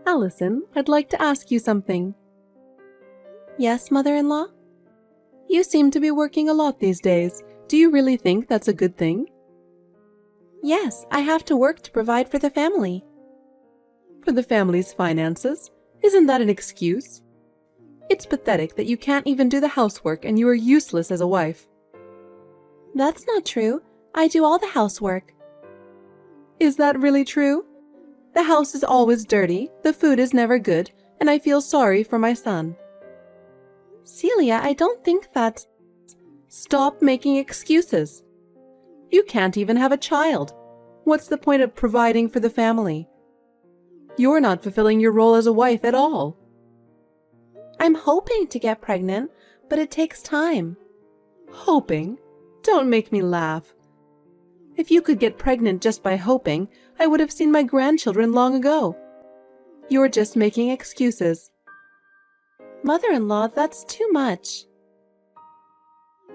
Allison, I'd like to ask you something. Yes, mother-in-law? You seem to be working a lot these days. Do you really think that's a good thing? Yes, I have to work to provide for the family. For the family's finances? Isn't that an excuse? It's pathetic that you can't even do the housework and you are useless as a wife. That's not true. I do all the housework. Is that really true? The house is always dirty, the food is never good, and I feel sorry for my son. Celia, I don't think that's... Stop making excuses. You can't even have a child. What's the point of providing for the family? You're not fulfilling your role as a wife at all. I'm hoping to get pregnant, but it takes time. Hoping? Don't make me laugh. If you could get pregnant just by hoping, I would have seen my grandchildren long ago. You're just making excuses. Mother-in-law, that's too much.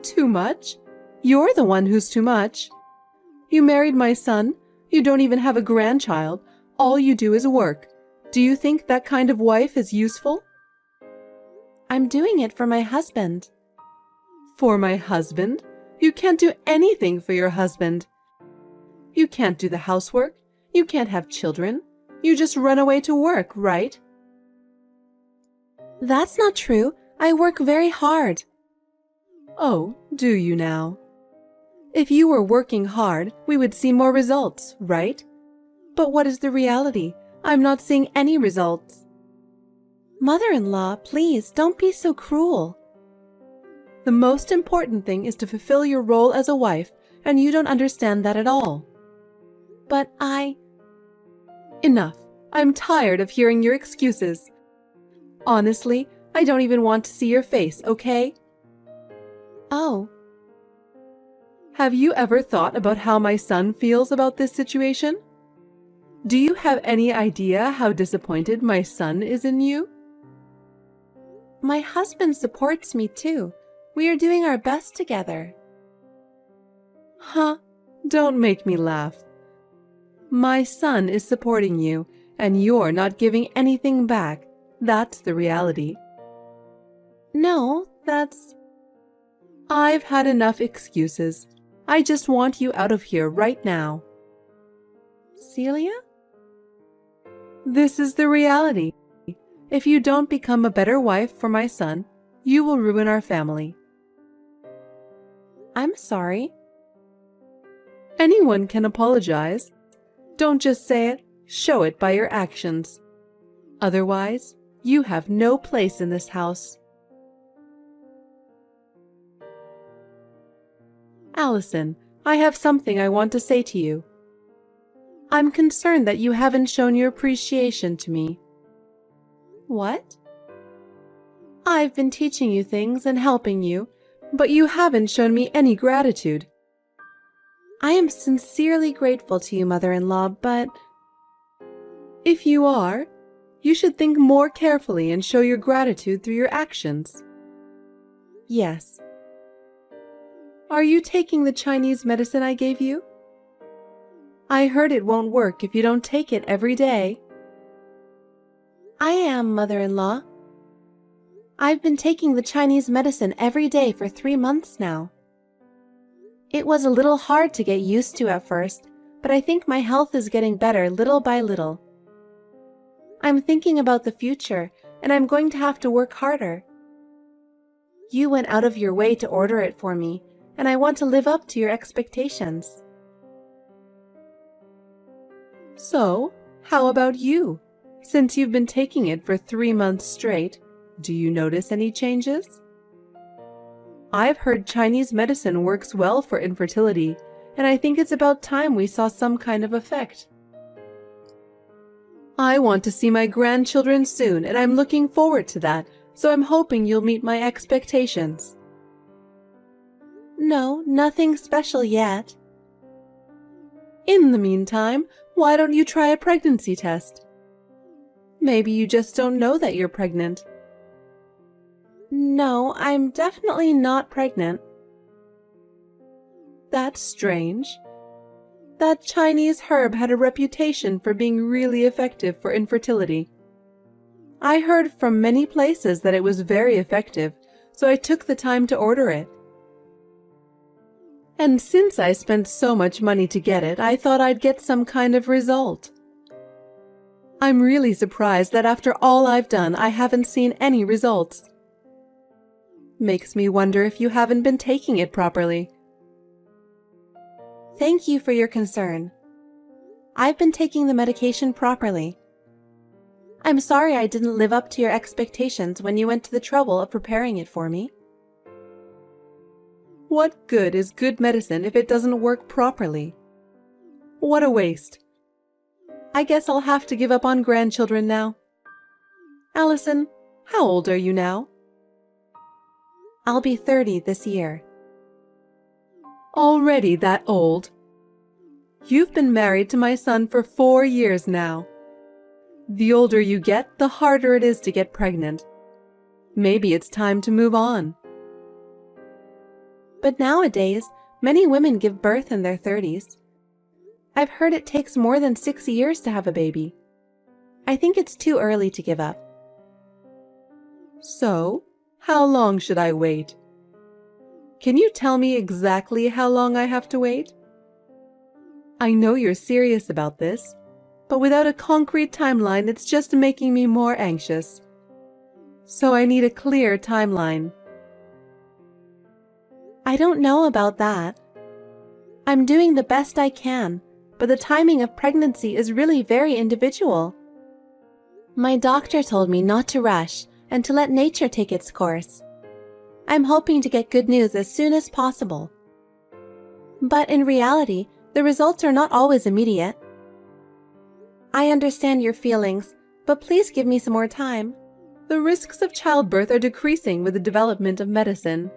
Too much? You're the one who's too much. You married my son. You don't even have a grandchild. All you do is work. Do you think that kind of wife is useful? I'm doing it for my husband. For my husband? You can't do anything for your husband. You can't do the housework. You can't have children. You just run away to work, right? That's not true. I work very hard. Oh, do you now? If you were working hard, we would see more results, right? But what is the reality? I'm not seeing any results. Mother-in-law, please, don't be so cruel. The most important thing is to fulfill your role as a wife, and you don't understand that at all. But Enough. I'm tired of hearing your excuses. Honestly, I don't even want to see your face, okay? Oh. Have you ever thought about how my son feels about this situation? Do you have any idea how disappointed my son is in you? My husband supports me too. We are doing our best together. Huh? Don't make me laugh. My son is supporting you, and you're not giving anything back. That's the reality. No, that's... I've had enough excuses. I just want you out of here right now. Celia? This is the reality. If you don't become a better wife for my son, you will ruin our family. I'm sorry. Anyone can apologize. Don't just say it, show it by your actions. Otherwise, you have no place in this house. Allison, I have something I want to say to you. I'm concerned that you haven't shown your appreciation to me. What? I've been teaching you things and helping you, but you haven't shown me any gratitude. I am sincerely grateful to you, mother-in-law, but... If you are, you should think more carefully and show your gratitude through your actions. Yes. Are you taking the Chinese medicine I gave you? I heard it won't work if you don't take it every day. I am, mother-in-law. I've been taking the Chinese medicine every day for 3 months now. It was a little hard to get used to at first, but I think my health is getting better little by little. I'm thinking about the future, and I'm going to have to work harder. You went out of your way to order it for me, and I want to live up to your expectations. So, how about you? Since you've been taking it for 3 months straight, do you notice any changes? I've heard Chinese medicine works well for infertility, and I think it's about time we saw some kind of effect. I want to see my grandchildren soon, and I'm looking forward to that, so I'm hoping you'll meet my expectations. No, nothing special yet. In the meantime, why don't you try a pregnancy test? Maybe you just don't know that you're pregnant. No, I'm definitely not pregnant. That's strange. That Chinese herb had a reputation for being really effective for infertility. I heard from many places that it was very effective, so I took the time to order it. And since I spent so much money to get it, I thought I'd get some kind of result. I'm really surprised that after all I've done, I haven't seen any results. Makes me wonder if you haven't been taking it properly. Thank you for your concern. I've been taking the medication properly. I'm sorry I didn't live up to your expectations when you went to the trouble of preparing it for me. What good is good medicine if it doesn't work properly? What a waste. I guess I'll have to give up on grandchildren now. Allison, how old are you now? I'll be 30 this year. Already that old? You've been married to my son for 4 years now. The older you get, the harder it is to get pregnant. Maybe it's time to move on. But nowadays, many women give birth in their 30s. I've heard it takes more than 6 years to have a baby. I think it's too early to give up. So, how long should I wait? Can you tell me exactly how long I have to wait? I know you're serious about this, but without a concrete timeline, it's just making me more anxious. So I need a clear timeline. I don't know about that. I'm doing the best I can, but the timing of pregnancy is really very individual. My doctor told me not to rush and to let nature take its course. I'm hoping to get good news as soon as possible. But in reality, the results are not always immediate. I understand your feelings, but please give me some more time. The risks of childbirth are decreasing with the development of medicine.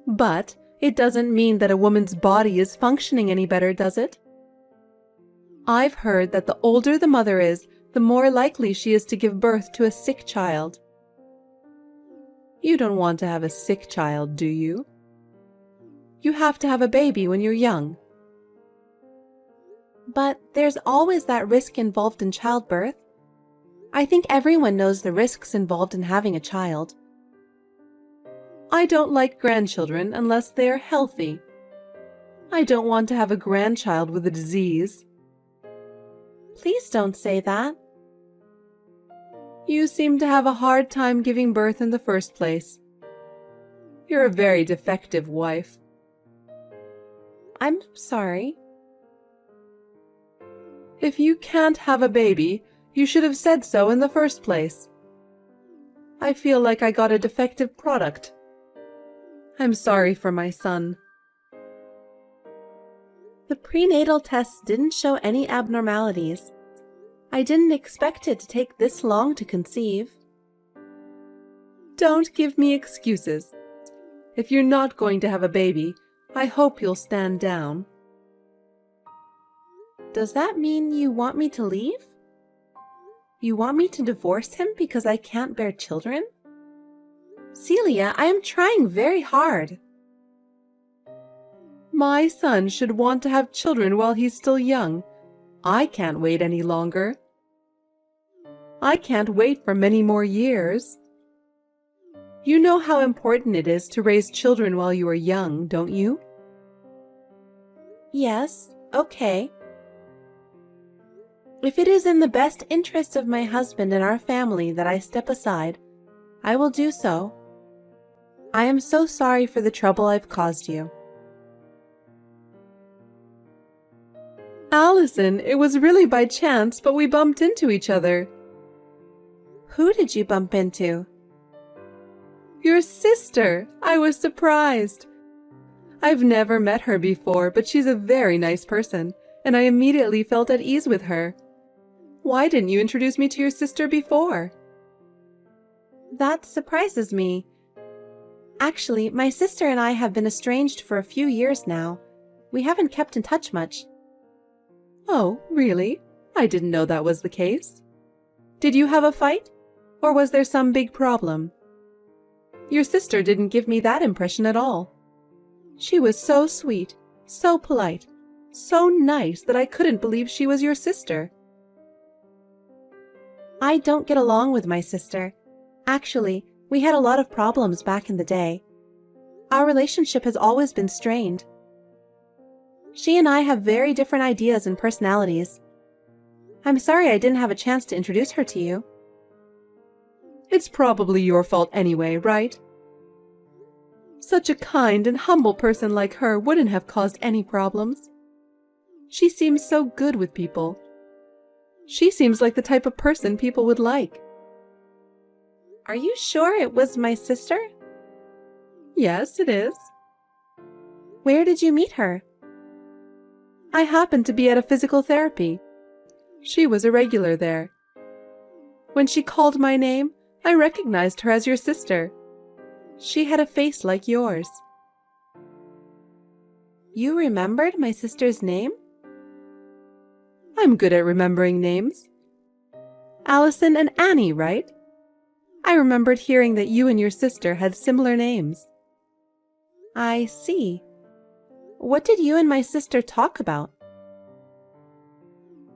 But it doesn't mean that a woman's body is functioning any better, does it? I've heard that the older the mother is, the more likely she is to give birth to a sick child. You don't want to have a sick child, do you? You have to have a baby when you're young. But there's always that risk involved in childbirth. I think everyone knows the risks involved in having a child. I don't like grandchildren unless they are healthy. I don't want to have a grandchild with a disease. Please don't say that. You seem to have a hard time giving birth in the first place. You're a very defective wife. I'm sorry. If you can't have a baby, you should have said so in the first place. I feel like I got a defective product. I'm sorry for my son. The prenatal tests didn't show any abnormalities. I didn't expect it to take this long to conceive. Don't give me excuses. If you're not going to have a baby, I hope you'll stand down. Does that mean you want me to leave? You want me to divorce him because I can't bear children? Celia, I am trying very hard. My son should want to have children while he's still young. I can't wait any longer. I can't wait for many more years. You know how important it is to raise children while you are young, don't you? Yes, okay. If it is in the best interest of my husband and our family that I step aside, I will do so. I am so sorry for the trouble I've caused you. Allison, it was really by chance, but we bumped into each other. Who did you bump into? Your sister. I was surprised. I've never met her before, but she's a very nice person, and I immediately felt at ease with her. Why didn't you introduce me to your sister before? That surprises me. Actually, my sister and I have been estranged for a few years now. We haven't kept in touch much. Oh, really? I didn't know that was the case. Did you have a fight? Or was there some big problem? Your sister didn't give me that impression at all. She was so sweet, so polite, so nice that I couldn't believe she was your sister. I don't get along with my sister. Actually, we had a lot of problems back in the day. Our relationship has always been strained. She and I have very different ideas and personalities. I'm sorry I didn't have a chance to introduce her to you. It's probably your fault anyway, right? Such a kind and humble person like her wouldn't have caused any problems. She seems so good with people. She seems like the type of person people would like. Are you sure it was my sister? Yes, it is. Where did you meet her? I happened to be at a physical therapy. She was a regular there. When she called my name, I recognized her as your sister. She had a face like yours. You remembered my sister's name? I'm good at remembering names. Allison and Annie, right? I remembered hearing that you and your sister had similar names. I see. What did you and my sister talk about?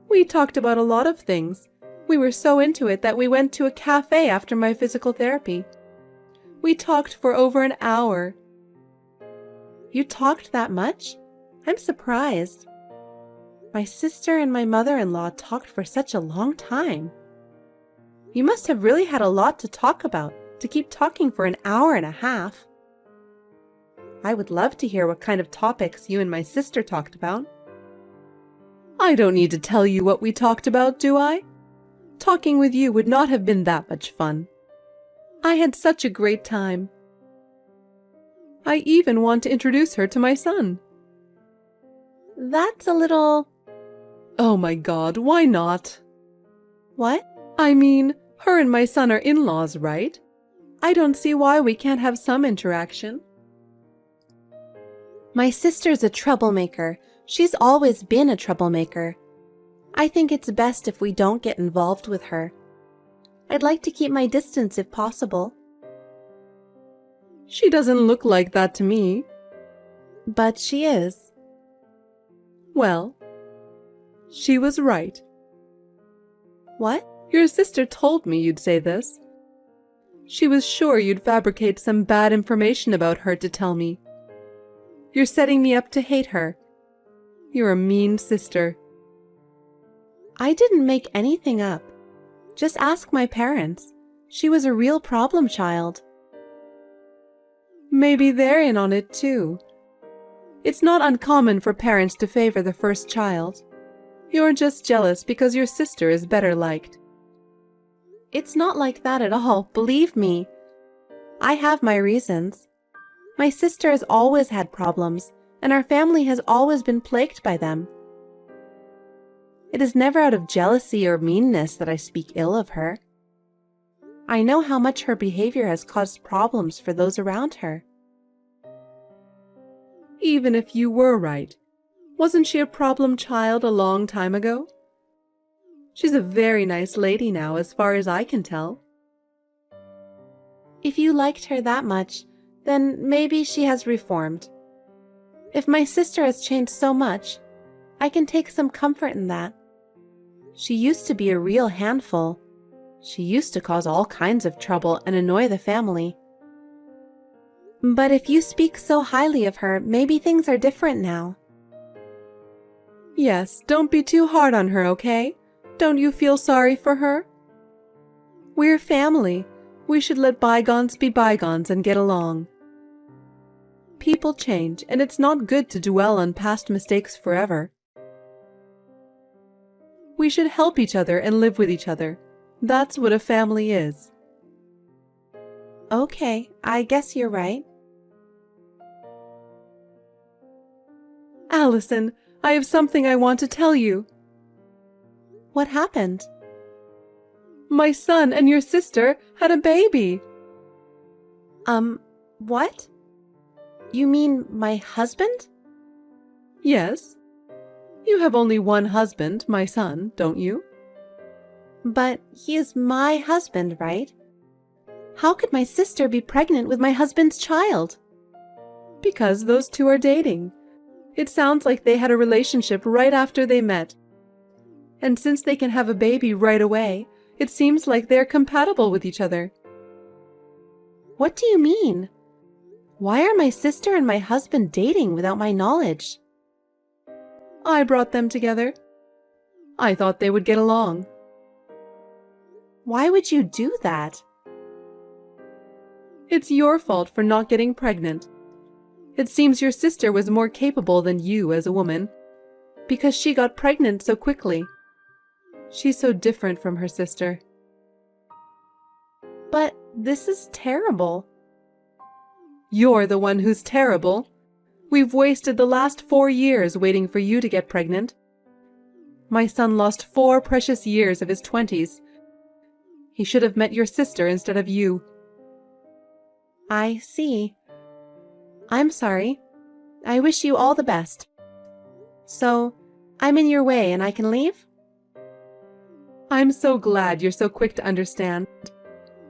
We talked about a lot of things. We were so into it that we went to a cafe after my physical therapy. We talked for over an hour. You talked that much? I'm surprised. My sister and my mother-in-law talked for such a long time. You must have really had a lot to talk about to keep talking for an hour and a half. I would love to hear what kind of topics you and my sister talked about. I don't need to tell you what we talked about, do I? Talking with you would not have been that much fun. I had such a great time. I even want to introduce her to my son. That's a little... Oh my God, why not? What? I mean, her and my son are in-laws, right? I don't see why we can't have some interaction. My sister's a troublemaker. She's always been a troublemaker. I think it's best if we don't get involved with her. I'd like to keep my distance if possible. She doesn't look like that to me. But she is. Well, she was right. What? Your sister told me you'd say this. She was sure you'd fabricate some bad information about her to tell me. You're setting me up to hate her. You're a mean sister. I didn't make anything up. Just ask my parents. She was a real problem child. Maybe they're in on it too. It's not uncommon for parents to favor the first child. You're just jealous because your sister is better liked. It's not like that at all, believe me. I have my reasons. My sister has always had problems, and our family has always been plagued by them. It is never out of jealousy or meanness that I speak ill of her. I know how much her behavior has caused problems for those around her. Even if you were right, wasn't she a problem child a long time ago? She's a very nice lady now, as far as I can tell. If you liked her that much, then maybe she has reformed. If my sister has changed so much, I can take some comfort in that. She used to be a real handful. She used to cause all kinds of trouble and annoy the family. But if you speak so highly of her, maybe things are different now. Yes, don't be too hard on her, okay? Don't you feel sorry for her? We're family. We should let bygones be bygones and get along. People change, and it's not good to dwell on past mistakes forever. We should help each other and live with each other. That's what a family is. Okay, I guess you're right. Allison, I have something I want to tell you. What happened? My son and your sister had a baby. What? You mean my husband? Yes. You have only one husband, my son, don't you? But he is my husband, right? How could my sister be pregnant with my husband's child? Because those two are dating. It sounds like they had a relationship right after they met. And since they can have a baby right away, It seems like they're compatible with each other. What do you mean? Why are my sister and my husband dating without my knowledge? I brought them together. I thought they would get along. Why would you do that? It's your fault for not getting pregnant. It seems your sister was more capable than you as a woman, because she got pregnant so quickly. She's so different from her sister. But this is terrible. You're the one who's terrible. We've wasted the last 4 years waiting for you to get pregnant. My son lost 4 precious years of his 20s. He should have met your sister instead of you. I see. I'm sorry. I wish you all the best. So, I'm in your way and I can leave? I'm so glad you're so quick to understand.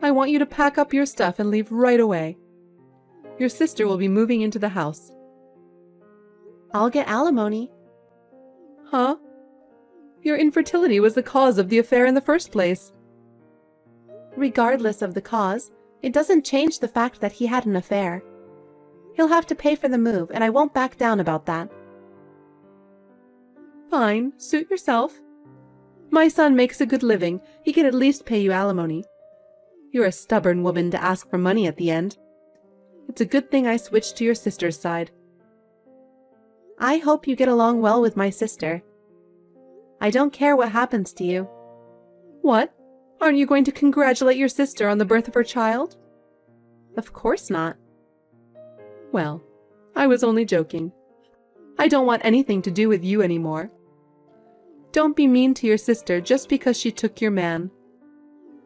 I want you to pack up your stuff and leave right away. Your sister will be moving into the house. I'll get alimony. Huh? Your infertility was the cause of the affair in the first place. Regardless of the cause, it doesn't change the fact that he had an affair. He'll have to pay for the move, and I won't back down about that. Fine, suit yourself. My son makes a good living. He can at least pay you alimony. You're a stubborn woman to ask for money at the end. It's a good thing I switched to your sister's side. I hope you get along well with my sister. I don't care what happens to you. What? Aren't you going to congratulate your sister on the birth of her child? Of course not. Well, I was only joking. I don't want anything to do with you anymore. Don't be mean to your sister just because she took your man.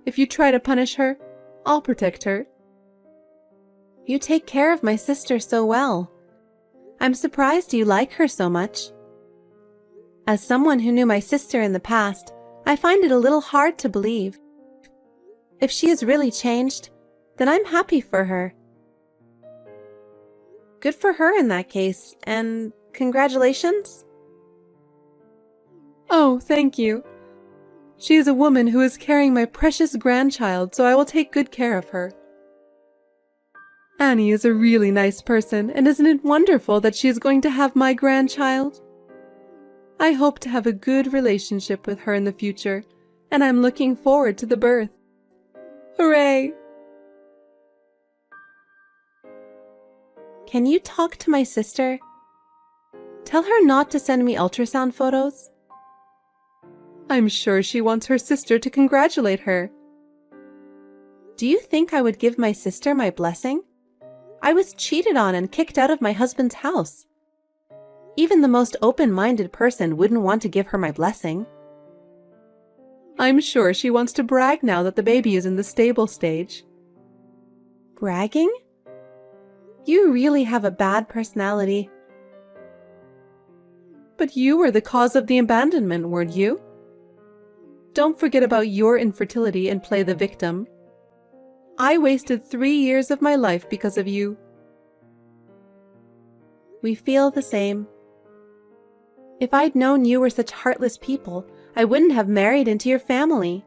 If you try to punish her, I'll protect her. You take care of my sister so well. I'm surprised you like her so much. As someone who knew my sister in the past, I find it a little hard to believe. If she has really changed, then I'm happy for her. Good for her in that case, and congratulations. Oh, thank you. She is a woman who is carrying my precious grandchild, so I will take good care of her. Annie is a really nice person, and isn't it wonderful that she is going to have my grandchild? I hope to have a good relationship with her in the future, and I'm looking forward to the birth. Hooray! Can you talk to my sister? Tell her not to send me ultrasound photos. I'm sure she wants her sister to congratulate her. Do you think I would give my sister my blessing? I was cheated on and kicked out of my husband's house. Even the most open-minded person wouldn't want to give her my blessing. I'm sure she wants to brag now that the baby is in the stable stage. Bragging? You really have a bad personality. But you were the cause of the abandonment, weren't you? Don't forget about your infertility and play the victim. I wasted 3 years of my life because of you. We feel the same. If I'd known you were such heartless people, I wouldn't have married into your family.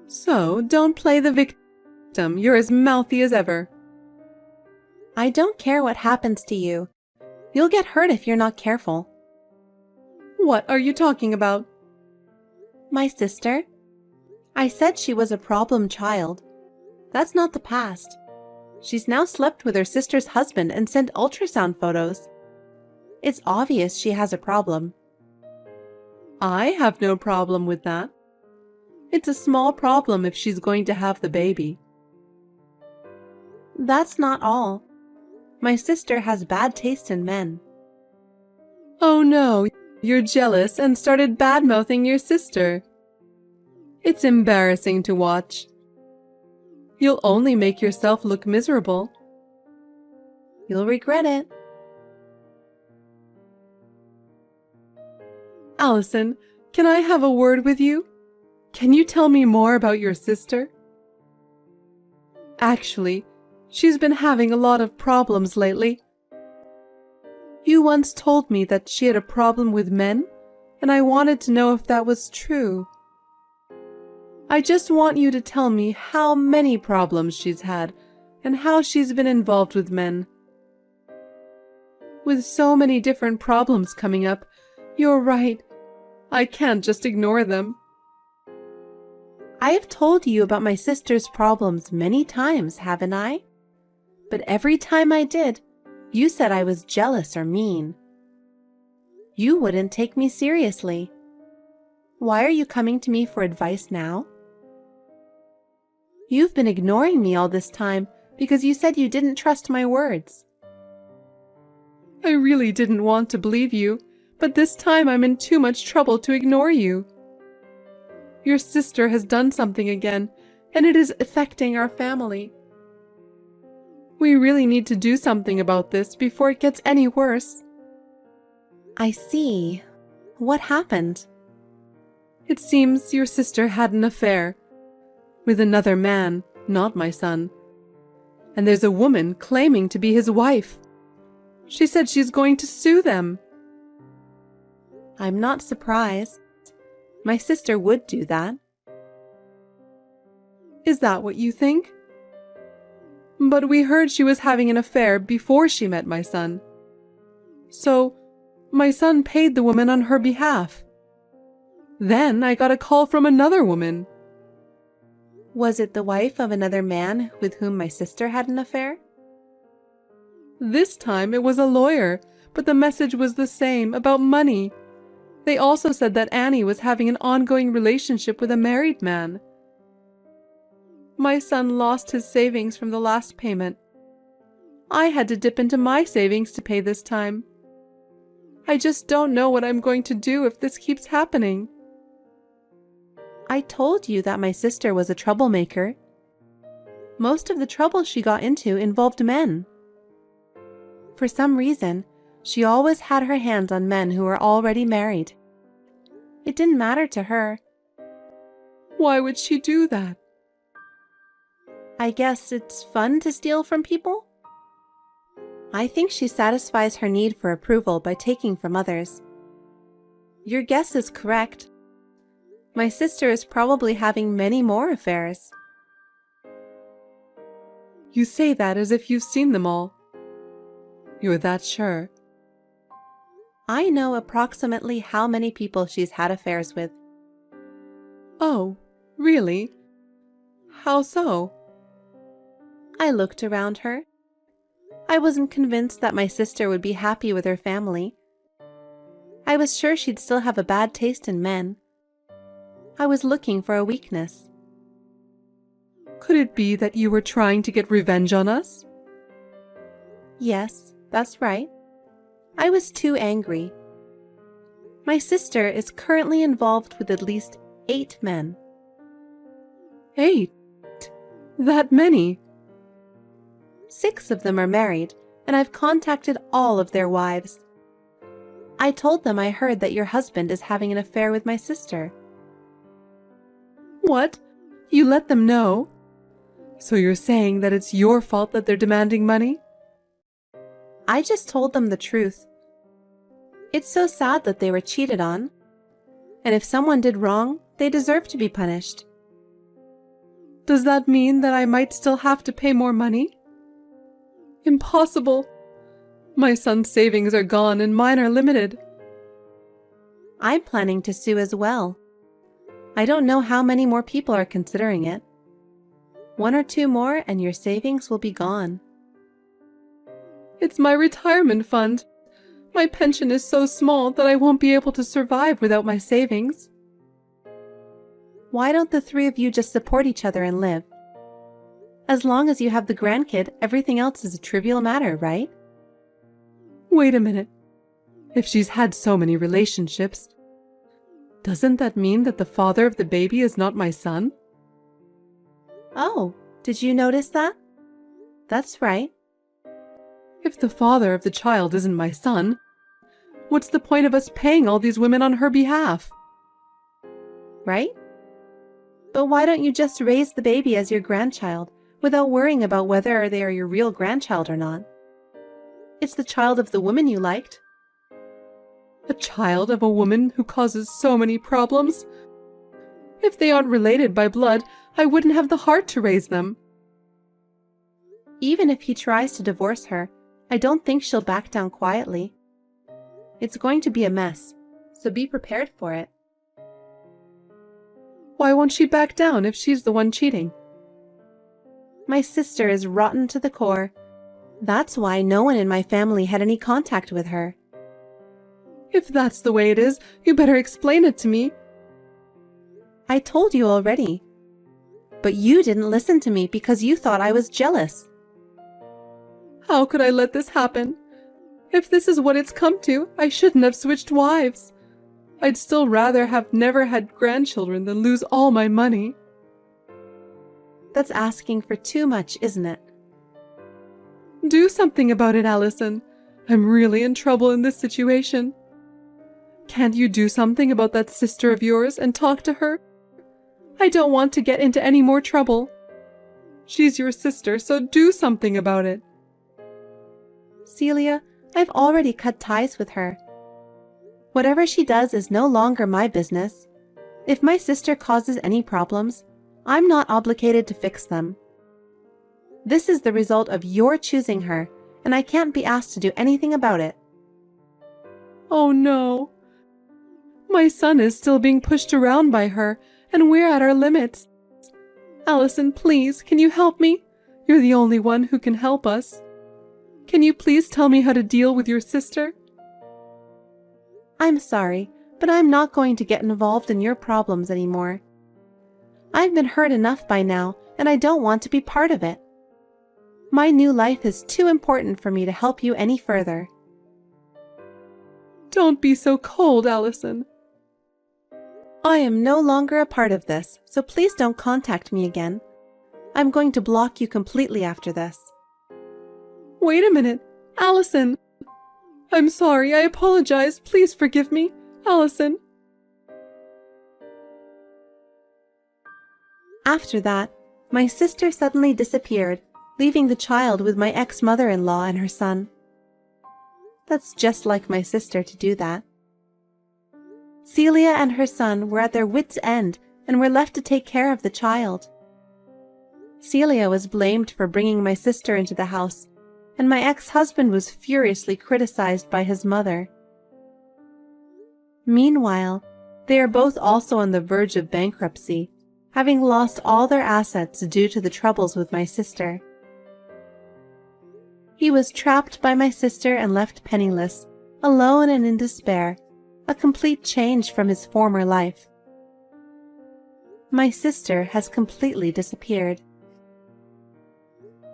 So, don't play the victim. You're as mouthy as ever. I don't care what happens to you. You'll get hurt if you're not careful. What are you talking about? My sister. I said she was a problem child. That's not the past. She's now slept with her sister's husband and sent ultrasound photos. It's obvious she has a problem. I have no problem with that. It's a small problem if she's going to have the baby. That's not all. My sister has bad taste in men. Oh no, you're jealous and started bad-mouthing your sister. It's embarrassing to watch. You'll only make yourself look miserable. You'll regret it. Allison, can I have a word with you? Can you tell me more about your sister? Actually, she's been having a lot of problems lately. You once told me that she had a problem with men, and I wanted to know if that was true. I just want you to tell me how many problems she's had and how she's been involved with men. With so many different problems coming up, you're right. I can't just ignore them. I have told you about my sister's problems many times, haven't I? But every time I did, you said I was jealous or mean. You wouldn't take me seriously. Why are you coming to me for advice now? You've been ignoring me all this time because you said you didn't trust my words. I really didn't want to believe you, but this time I'm in too much trouble to ignore you. Your sister has done something again, and it is affecting our family. We really need to do something about this before it gets any worse. I see. What happened? It seems your sister had an affair with another man, not my son. And there's a woman claiming to be his wife. She said she's going to sue them. I'm not surprised. My sister would do that. Is that what you think? But we heard she was having an affair before she met my son. So, my son paid the woman on her behalf. Then I got a call from another woman. Was it the wife of another man with whom my sister had an affair? This time it was a lawyer, but the message was the same, about money. They also said that Annie was having an ongoing relationship with a married man. My son lost his savings from the last payment. I had to dip into my savings to pay this time. I just don't know what I'm going to do if this keeps happening. I told you that my sister was a troublemaker. Most of the trouble she got into involved men. For some reason, she always had her hands on men who were already married. It didn't matter to her. Why would she do that? I guess it's fun to steal from people? I think she satisfies her need for approval by taking from others. Your guess is correct. My sister is probably having many more affairs. You say that as if you've seen them all. You're that sure? I know approximately how many people she's had affairs with. Oh, really? How so? I looked around her. I wasn't convinced that my sister would be happy with her family. I was sure she'd still have a bad taste in men. I was looking for a weakness. Could it be that you were trying to get revenge on us? Yes, that's right. I was too angry. My sister is currently involved with at least 8 men. 8? That many? 6 of them are married, and I've contacted all of their wives. I told them I heard that your husband is having an affair with my sister. What? You let them know? So you're saying that it's your fault that they're demanding money? I just told them the truth. It's so sad that they were cheated on. And if someone did wrong, they deserve to be punished. Does that mean that I might still have to pay more money? Impossible. My son's savings are gone and mine are limited. I'm planning to sue as well. I don't know how many more people are considering it. 1 or 2 more and your savings will be gone. It's my retirement fund. My pension is so small that I won't be able to survive without my savings. Why don't the 3 of you just support each other and live? As long as you have the grandkid, everything else is a trivial matter, right? Wait a minute. If she's had so many relationships, doesn't that mean that the father of the baby is not my son? Oh, did you notice that? That's right. If the father of the child isn't my son, what's the point of us paying all these women on her behalf? Right? But why don't you just raise the baby as your grandchild without worrying about whether they are your real grandchild or not? It's the child of the woman you liked. A child of a woman who causes so many problems? If they aren't related by blood, I wouldn't have the heart to raise them. Even if he tries to divorce her, I don't think she'll back down quietly. It's going to be a mess, so be prepared for it. Why won't she back down if she's the one cheating? My sister is rotten to the core. That's why no one in my family had any contact with her. If that's the way it is, you better explain it to me. I told you already. But you didn't listen to me because you thought I was jealous. How could I let this happen? If this is what it's come to, I shouldn't have switched wives. I'd still rather have never had grandchildren than lose all my money. That's asking for too much, isn't it? Do something about it, Allison. I'm really in trouble in this situation. Can't you do something about that sister of yours and talk to her? I don't want to get into any more trouble. She's your sister, so do something about it. Celia, I've already cut ties with her. Whatever she does is no longer my business. If my sister causes any problems, I'm not obligated to fix them. This is the result of your choosing her, and I can't be asked to do anything about it. Oh no. My son is still being pushed around by her, and we're at our limits. Allison, please, can you help me? You're the only one who can help us. Can you please tell me how to deal with your sister? I'm sorry, but I'm not going to get involved in your problems anymore. I've been hurt enough by now, and I don't want to be part of it. My new life is too important for me to help you any further. Don't be so cold, Allison. I am no longer a part of this, so please don't contact me again. I'm going to block you completely after this. Wait a minute, Allison. I'm sorry, I apologize. Please forgive me, Allison. After that, my sister suddenly disappeared, leaving the child with my ex-mother-in-law and her son. That's just like my sister to do that. Celia and her son were at their wits' end and were left to take care of the child. Celia was blamed for bringing my sister into the house, and my ex-husband was furiously criticized by his mother. Meanwhile, they are both also on the verge of bankruptcy, having lost all their assets due to the troubles with my sister. He was trapped by my sister and left penniless, alone and in despair, a complete change from his former life. My sister has completely disappeared.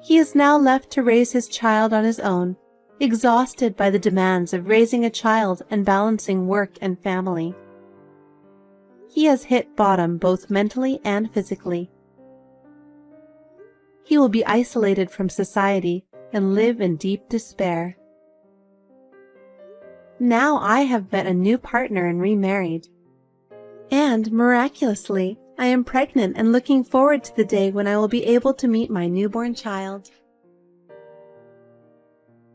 He is now left to raise his child on his own, exhausted by the demands of raising a child and balancing work and family. He has hit bottom both mentally and physically. He will be isolated from society and live in deep despair. Now I have met a new partner and remarried. And, miraculously, I am pregnant and looking forward to the day when I will be able to meet my newborn child.